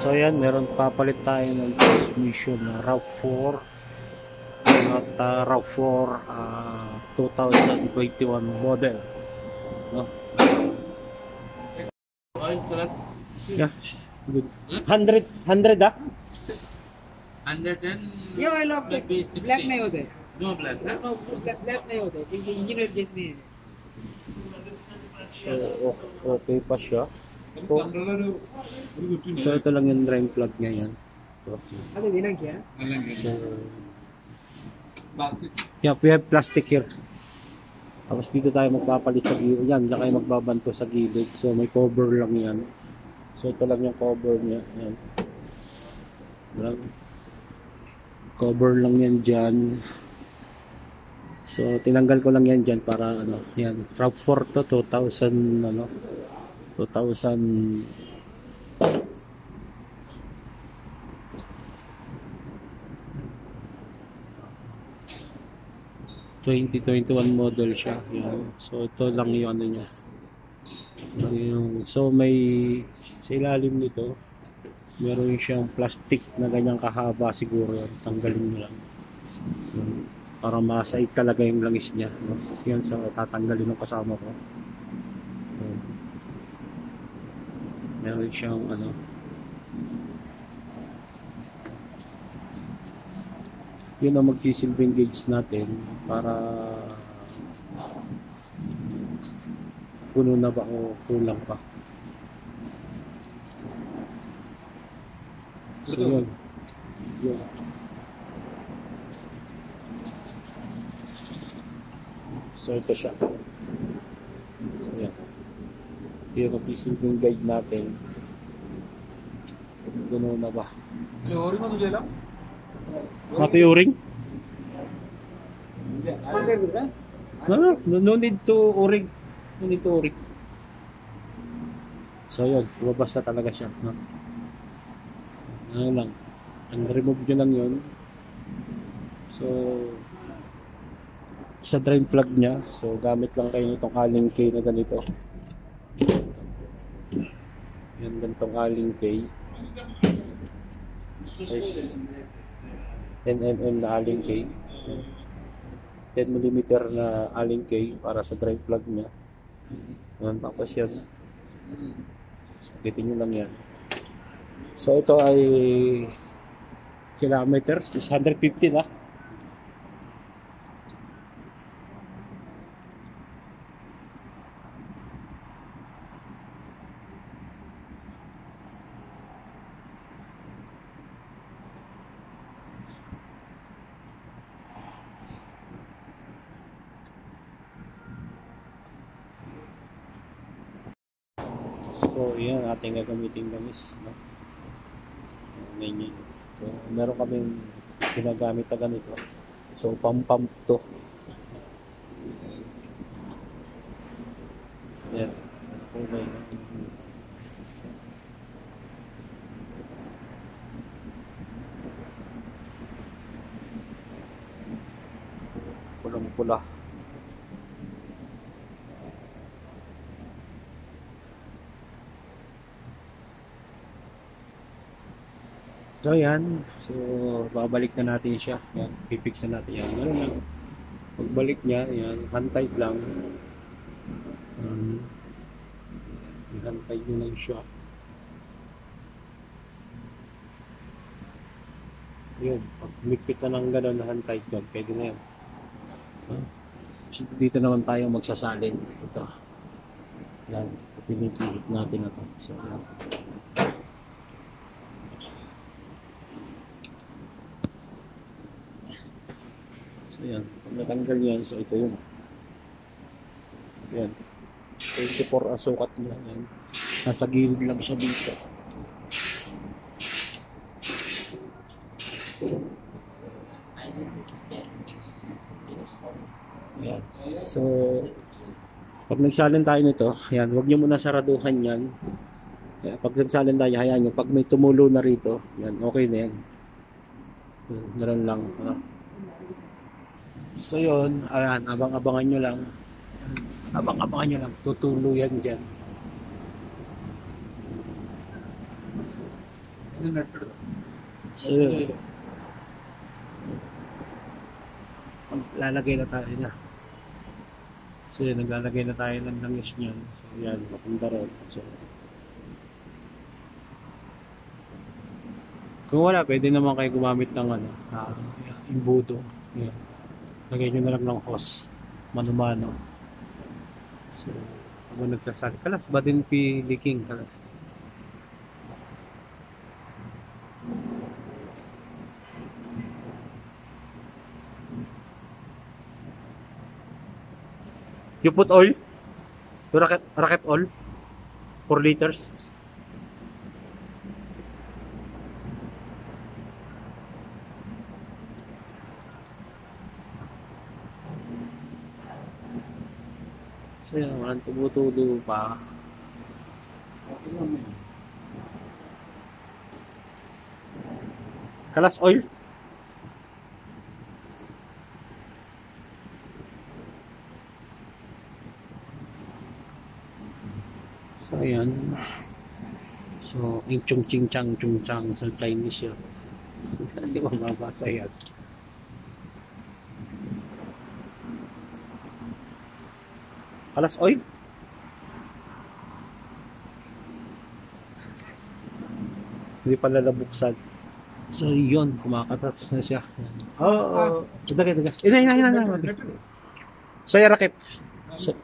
So yan, meron papalit tayo ng transmission na RAV4 at RAV4 2021 model, no? Yeah, good. 100 ah? 100 and Yeah, I love maybe black 60. नहीं होते No black. no no black नहीं होते क्योंकि इंजीनियर जितनी है So, okay pa siya. So ito lang yung drain plug niya yan. So, अरे देना क्या yeah, we have plastic here. Tapos dito tayo magpapalit sa gilid. Yan, diyan kayo magbabanto sa gilid. So may cover lang yan. So ito lang yung cover niya. Yan. Cover lang yan dyan. So tinanggal ko lang yan dyan para ano. Yan. RAV4 to 2000 ano. 2000 2021 model siya. Yan. So ito lang yung ano niya. So may sa ilalim nito meron siyang plastic na ganyang kahaba siguro. Yan. Tanggalin nyo lang. Yan. Para masaid talaga yung langis niya. No? Yan, so tatanggalin ng kasama ko. Yan. Meron siyang ano. Yun ang magsisilbing gauge natin para puno na ba o kulang pa. So yun. Yun. So ito siya. So yan. Yun ang magsisilbing guide natin. Puno na ba? Mati-uring? No need to uring. No need to uring. So yun, lumabas na talaga siya. No? Ano lang. Ang remove nyo lang yun. So, sa drain plug niya. So, gamit lang kayo itong Allen key na ganito. Yan, ganitong Allen key. 10mm na Allen key, 10mm na Allen key para sa drain plug niya. Tapos yan, sakitin nyo lang yan. So ito ay kilometer 650 na. So, yan ating gagamitin gamis, no? Ganyan. So, meron kaming ginagamit na ganito. So, pump to. Yan. Okay. Pulang-pula. So yan, so babalik na natin siya. Yan, pipix na natin yan. Ano lang, pagbalik niya, yan, hand-tight lang. Hand-tight nyo lang siya. Yun, pag mikpit na ng gano'n na hand-tight yun, pwede na yan. So, dito naman tayo magsasalin. Ito. Yan, pinipihit natin na ito. So, yan. So yan, pag natanggal yan, so ito yun. Yan. 24 ang sukat niya. Yan. Nasa gilid lang siya dito. Yan. So, pag nagsalin tayo nito, yan, huwag nyo muna saraduhan yan. Pag nagsalin tayo, hayaan nyo. Pag may tumulo na rito, yan, okay na yan. Meron lang. So yun, ayan, abang-abangan nyo lang. Abang-abangan nyo lang. Tutulo yan dyan. ಇದು ನಟ್ಟಿಡ್ದು So, lalagay na tayo na. So, naglalagay na tayo ng langis niyan. So, yan, papunta ron. So, kung wala, pwede naman kayo gumamit ng imbudo. Yan. Lagay nyo na lang ng hose. Mano-mano. So, habang nagsasabi, kalas ba din leaking? Kalas. You put oil? You rocket oil? 4 liters? So yan, walang tubo-tubo pa. Kalas oil? So ayan. So, yung chung ching chang sa Chinese yun. Hindi mo mabasa yan. Kalas oil? Hindi pala nabuksan. So yun, kumakatats na siya. Oo. Daga. Ina. So yung rakip. So,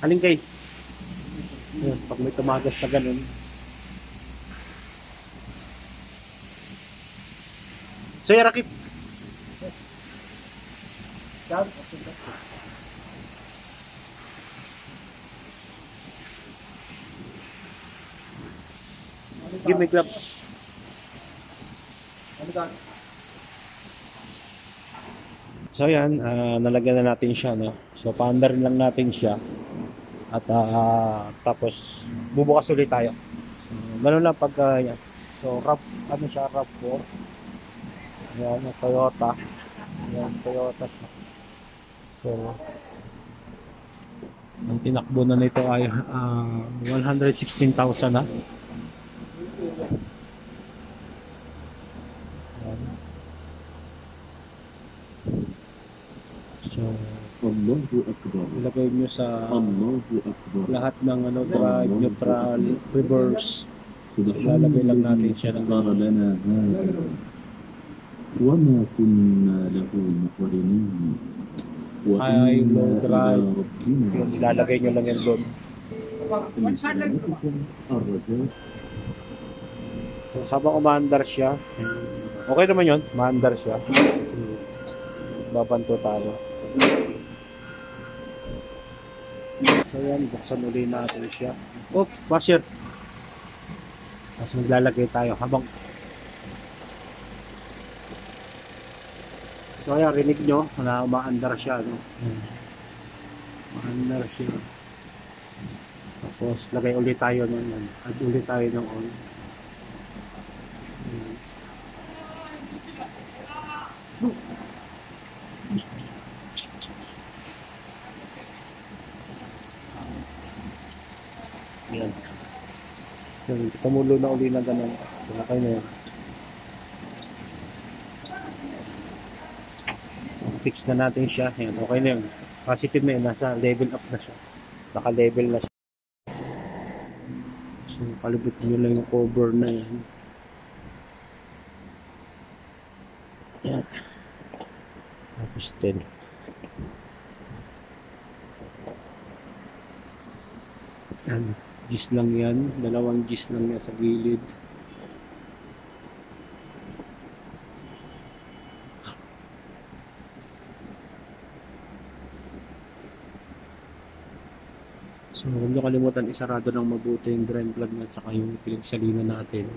alin kay? Yan, pag may tumagas na ganun. So yung rakip. Give me gloves. So yan, nalagyan na natin siya, no? So paandarin lang natin siya. At tapos bubukas ulit tayo. So, ganun lang pag yan. So RAV4. Yan, Toyota. Yan, Toyota siya. So ang tinakbo na nito ay 116,000 na. Yan. So Allahu Akbar. ilagay nyo sa Allahu Akbar. lahat ng drive, neutral, reverse. Ilalagay lang natin siya ng سبحان لنا هذا وما كنا له مقرنين high, low وإنا drive. إلى ربنا Yun, ilalagay nyo lang yan doon. لنسألنكم الرجاء. So, sabang umaandar siya, okay naman yun, maandar siya. Kasi babanto tayo. So yan, buksan uli natin siya. Oh, washer. Tapos maglalagay tayo habang so ayan, rinig nyo na umaandar siya, no? Umaandar siya. Tapos lagay ulit tayo nun. Add ulit tayo ng oil. Yan. Yan, tumulo na uli na ganun. Okay na yan. Fix na natin siya. Yan, okay na yun. Positive na yun. Nasa level up na siya. Naka-level na siya. So, palibot nyo lang yung cover na yan. Yan. Tapos 10. Yan. Gis lang yan. Dalawang gis lang yan sa gilid. So, huwag nyo kalimutan isarado ng mabuti yung drain plug na at saka yung pinagsalina natin.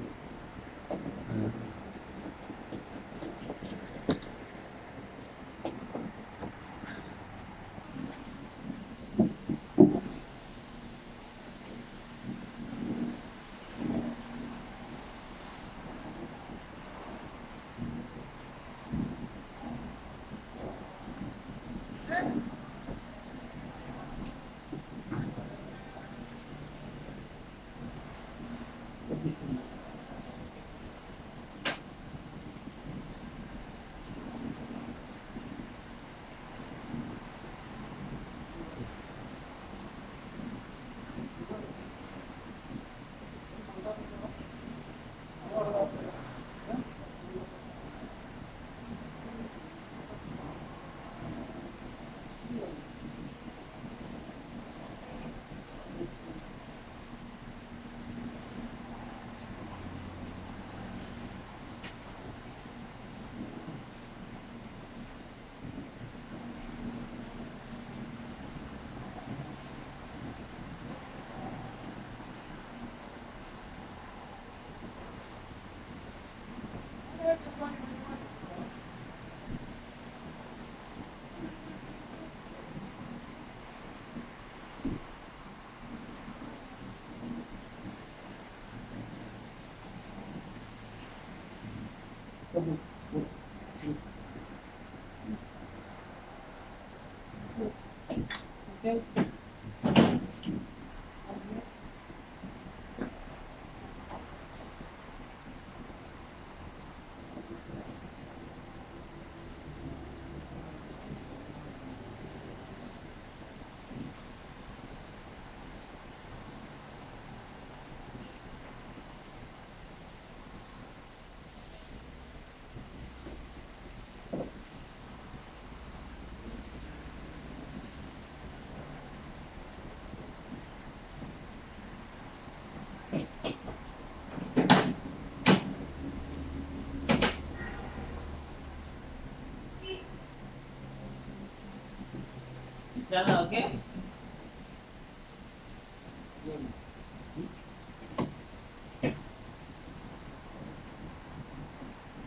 Inshallah, okay?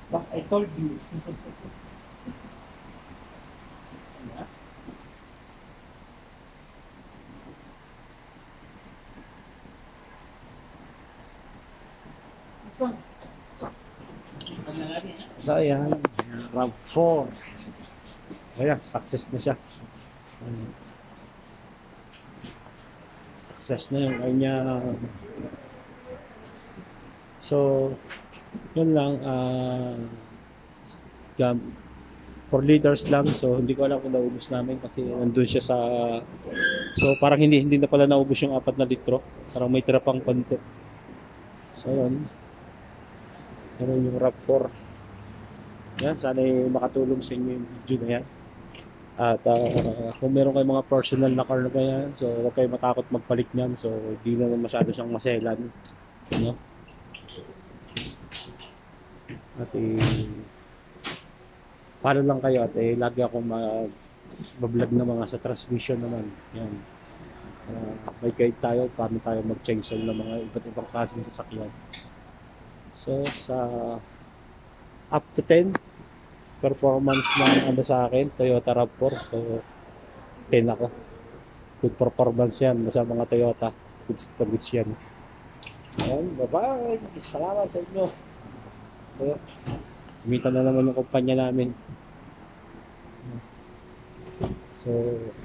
But I told you. So, ayan. RAV4. Ayan, success na siya. Success na yung kanya. So, yun lang. 4 liters lang. So, hindi ko alam kung naubos namin kasi nandun siya sa... So, parang hindi na pala naubos yung 4 na litro. Parang may tira pang konti. So, yun. Yan yung RAV4. Yan, sana makatulong sa inyo yung video na yan. At kung meron kayong mga personal na car na ganyan, so huwag kayong matakot magpalit niyan. So, hindi naman masyado siyang maselan. No? At follow lang kayo at lagi akong mag-vlog na mga sa transmission naman. Yan. May guide tayo paano tayo mag-change oil ng mga iba't ibang klaseng sasakyan. So, sa up to 10 performance ng sa akin, Toyota RAV4. So, 10 ako. Good performance yan sa mga Toyota. Goods yan. Ayan, bye-bye. Salamat sa inyo. So, kumita na naman yung kumpanya namin. So,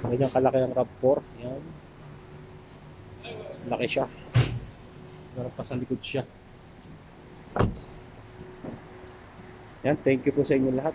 ganyan kalaki ang RAV4. Yan. Laki siya. Meron pa sa likod siya. Yan, thank you po sa inyo lahat.